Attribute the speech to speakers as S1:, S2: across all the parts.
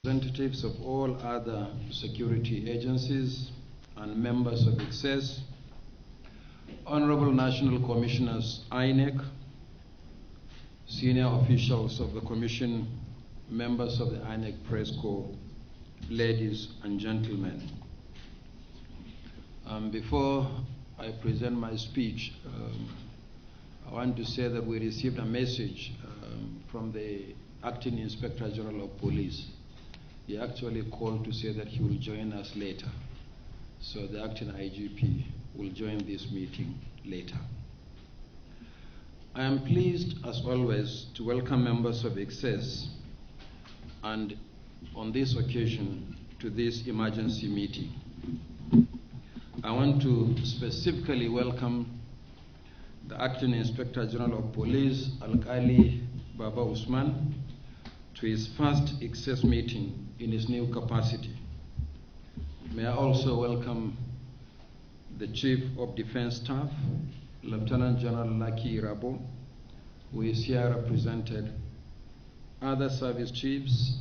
S1: Representatives of all other security agencies and members of ICCES, Honorable National Commissioners INEC, senior officials of the Commission, members of the INEC Press Corps, ladies and gentlemen. Before I present my speech, I want to say that we received a message from the Acting Inspector General of Police. He actually called to say that he will join us later. So the acting IGP will join this meeting later. I am pleased, as always, to welcome members of ICCES and on this occasion to this emergency meeting. I want to specifically welcome the Acting Inspector General of Police, Alkali Baba Usman, to his first ICCES meeting in his new capacity. May I also welcome the Chief of Defense Staff, Lieutenant General Laki Irabo, who is here represented, other service chiefs,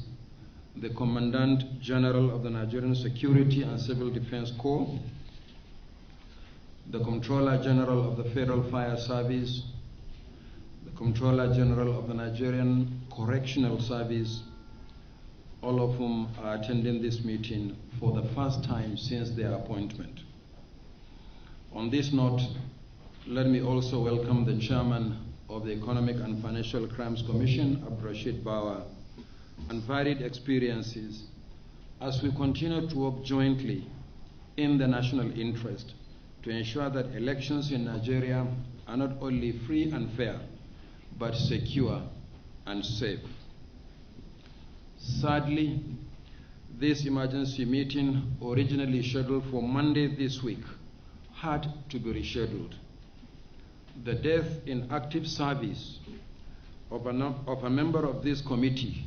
S1: the Commandant General of the Nigerian Security and Civil Defense Corps, the Comptroller General of the Federal Fire Service, the Comptroller General of the Nigerian Correctional Service, all of whom are attending this meeting for the first time since their appointment. On this note, let me also welcome the Chairman of the Economic and Financial Crimes Commission, Abdurrashid Bawa, and varied experiences as we continue to work jointly in the national interest to ensure that elections in Nigeria are not only free and fair, but secure and safe. Sadly, this emergency meeting, originally scheduled for Monday this week, had to be rescheduled. The death in active service of a member of this committee,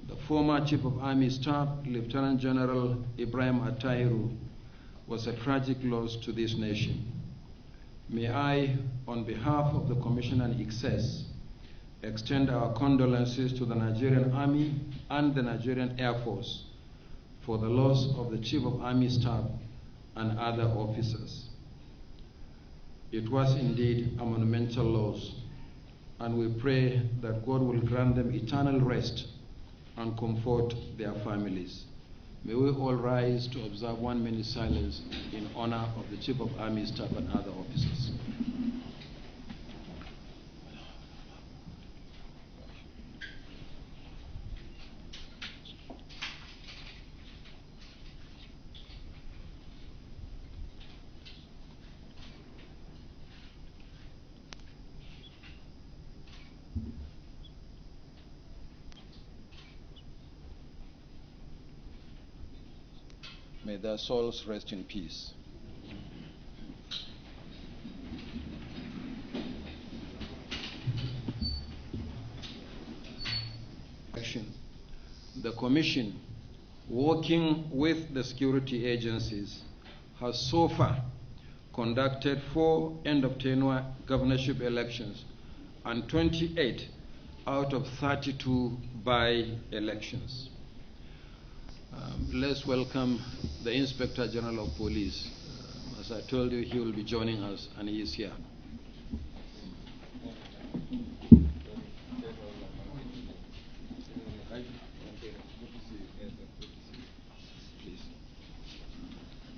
S1: the former Chief of Army Staff, Lieutenant General Ibrahim Attahiru, was a tragic loss to this nation. May I, on behalf of the Commission and ICCES, extend our condolences to the Nigerian Army and the Nigerian Air Force for the loss of the Chief of Army Staff and other officers. It was indeed a monumental loss, and we pray that God will grant them eternal rest and comfort their families. May we all rise to observe 1 minute silence in honor of the Chief of Army Staff and other officers. May their souls rest in peace. The Commission, working with the security agencies, has so far conducted 4 end-of-tenure governorship elections and 28 out of 32 by-elections. Let's welcome the Inspector General of Police. As I told you, he will be joining us, and he is here.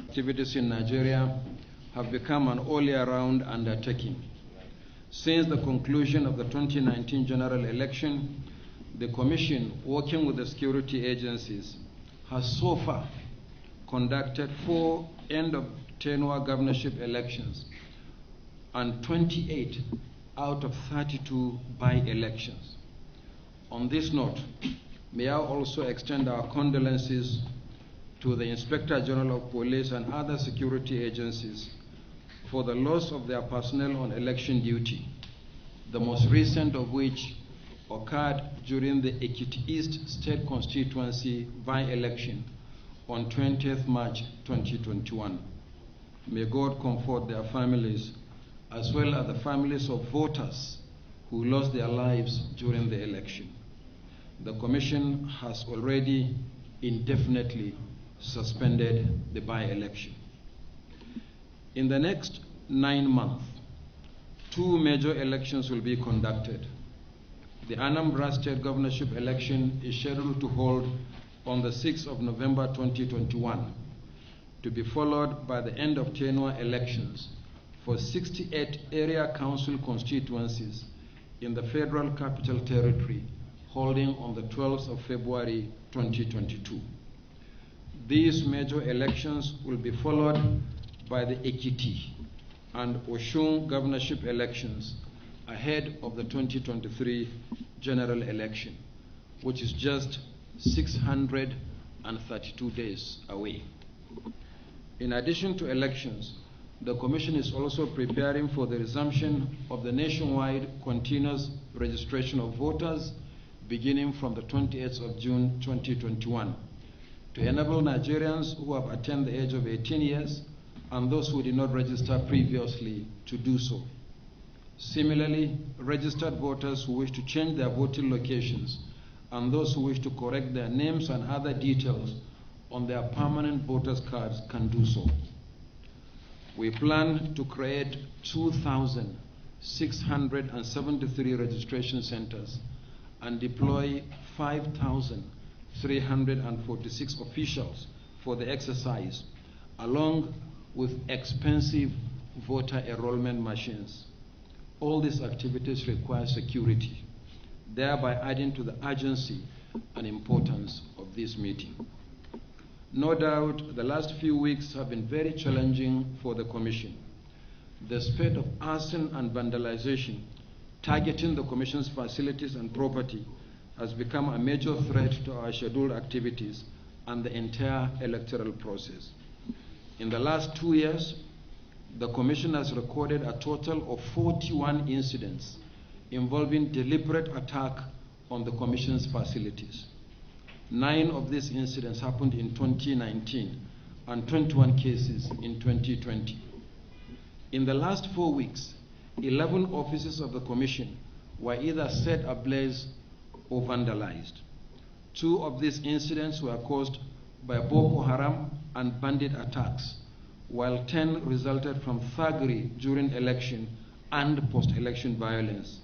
S1: Activities in Nigeria have become an all-year-round undertaking. Since the conclusion of the 2019 general election, the Commission, working with the security agencies, has so far conducted 4 end-of-tenure governorship elections and 28 out of 32 by-elections. On this note, may I also extend our condolences to the Inspector General of Police and other security agencies for the loss of their personnel on election duty, the most recent of which occurred during the Ekiti East State Constituency by-election on 20th March 2021. May God comfort their families, as well as the families of voters who lost their lives during the election. The Commission has already indefinitely suspended the by-election. In the next 9 months, 2 major elections will be conducted. The Anambra State Governorship election is scheduled to hold on the 6th of November 2021, to be followed by the end of tenure elections for 68 area council constituencies in the Federal Capital Territory, holding on the 12th of February 2022. These major elections will be followed by the Ekiti and Osun governorship elections ahead of the 2023 general election, which is just 632 days away. In addition to elections, the Commission is also preparing for the resumption of the nationwide continuous registration of voters beginning from the 28th of June 2021 to enable Nigerians who have attained the age of 18 years and those who did not register previously to do so. Similarly, registered voters who wish to change their voting locations and those who wish to correct their names and other details on their permanent voters' cards can do so. We plan to create 2,673 registration centers and deploy 5,346 officials for the exercise, along with expensive voter enrollment machines. All these activities require security, thereby adding to the urgency and importance of this meeting. No doubt the last few weeks have been very challenging for the Commission. The spate of arson and vandalization targeting the Commission's facilities and property has become a major threat to our scheduled activities and the entire electoral process. In the last 2 years, the Commission has recorded a total of 41 incidents involving deliberate attack on the Commission's facilities. 9 of these incidents happened in 2019 and 21 cases in 2020. In the last 4 weeks, 11 offices of the Commission were either set ablaze or vandalized. 2 of these incidents were caused by Boko Haram and bandit attacks, while 10 resulted from thuggery during election and post-election violence.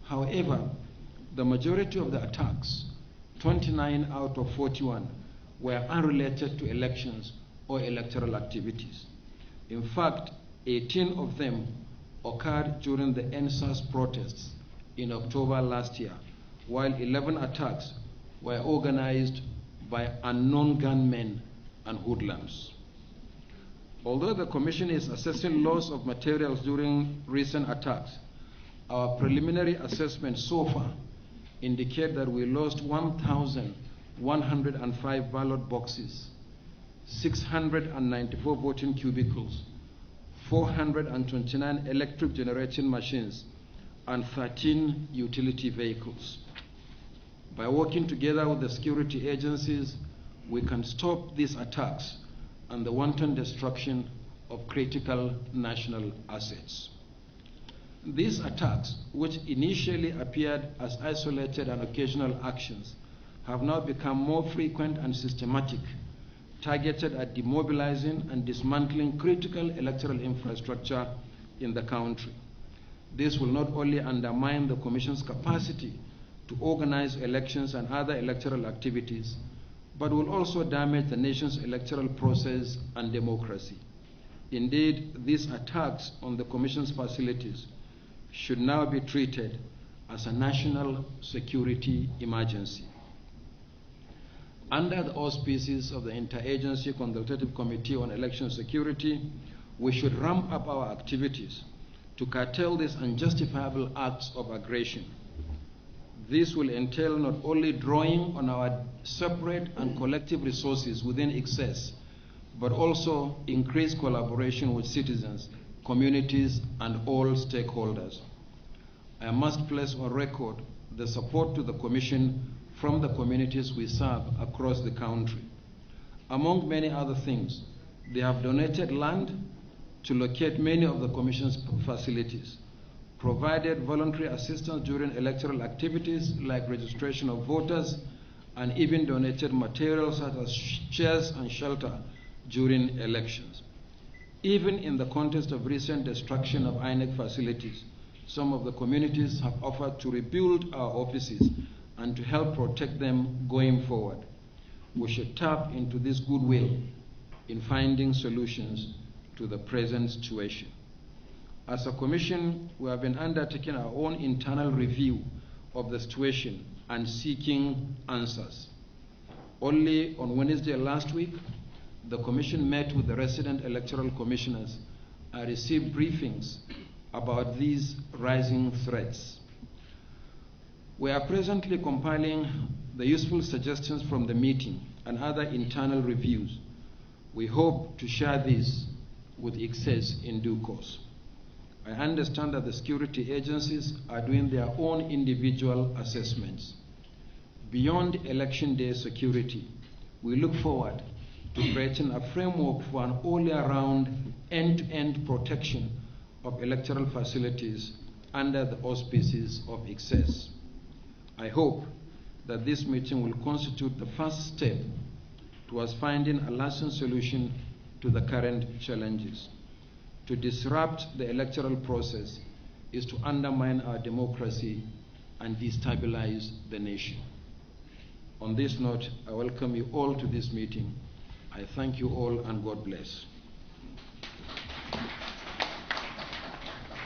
S1: However, the majority of the attacks, 29 out of 41, were unrelated to elections or electoral activities. In fact, 18 of them occurred during the NSAS protests in October last year, while 11 attacks were organized by unknown gunmen and hoodlums. Although the Commission is assessing loss of materials during recent attacks, our preliminary assessment so far indicate that we lost 1,105 ballot boxes, 694 voting cubicles, 429 electric generating machines, and 13 utility vehicles. By working together with the security agencies, we can stop these attacks and the wanton destruction of critical national assets. These attacks, which initially appeared as isolated and occasional actions, have now become more frequent and systematic, targeted at demobilizing and dismantling critical electoral infrastructure in the country. This will not only undermine the Commission's capacity to organize elections and other electoral activities, but will also damage the nation's electoral process and democracy. Indeed, these attacks on the Commission's facilities should now be treated as a national security emergency. Under the auspices of the Inter-Agency Consultative Committee on Election Security, we should ramp up our activities to curtail these unjustifiable acts of aggression. This will entail not only drawing on our separate and collective resources within ICCES, but also increased collaboration with citizens, communities, and all stakeholders. I must place on record the support to the Commission from the communities we serve across the country. Among many other things, they have donated land to locate many of the Commission's facilities, provided voluntary assistance during electoral activities like registration of voters, and even donated materials such as chairs and shelter during elections. Even in the context of recent destruction of INEC facilities, some of the communities have offered to rebuild our offices and to help protect them going forward. We should tap into this goodwill in finding solutions to the present situation. As a commission, we have been undertaking our own internal review of the situation and seeking answers. Only on Wednesday last week, the commission met with the resident electoral commissioners and received briefings about these rising threats. We are presently compiling the useful suggestions from the meeting and other internal reviews. We hope to share this with ICCES in due course. I understand that the security agencies are doing their own individual assessments. Beyond election day security, we look forward to creating a framework for an all-around end-to-end protection of electoral facilities under the auspices of ICCES. I hope that this meeting will constitute the first step towards finding a lasting solution to the current challenges. To disrupt the electoral process is to undermine our democracy and destabilize the nation. On this note, I welcome you all to this meeting. I thank you all and God bless.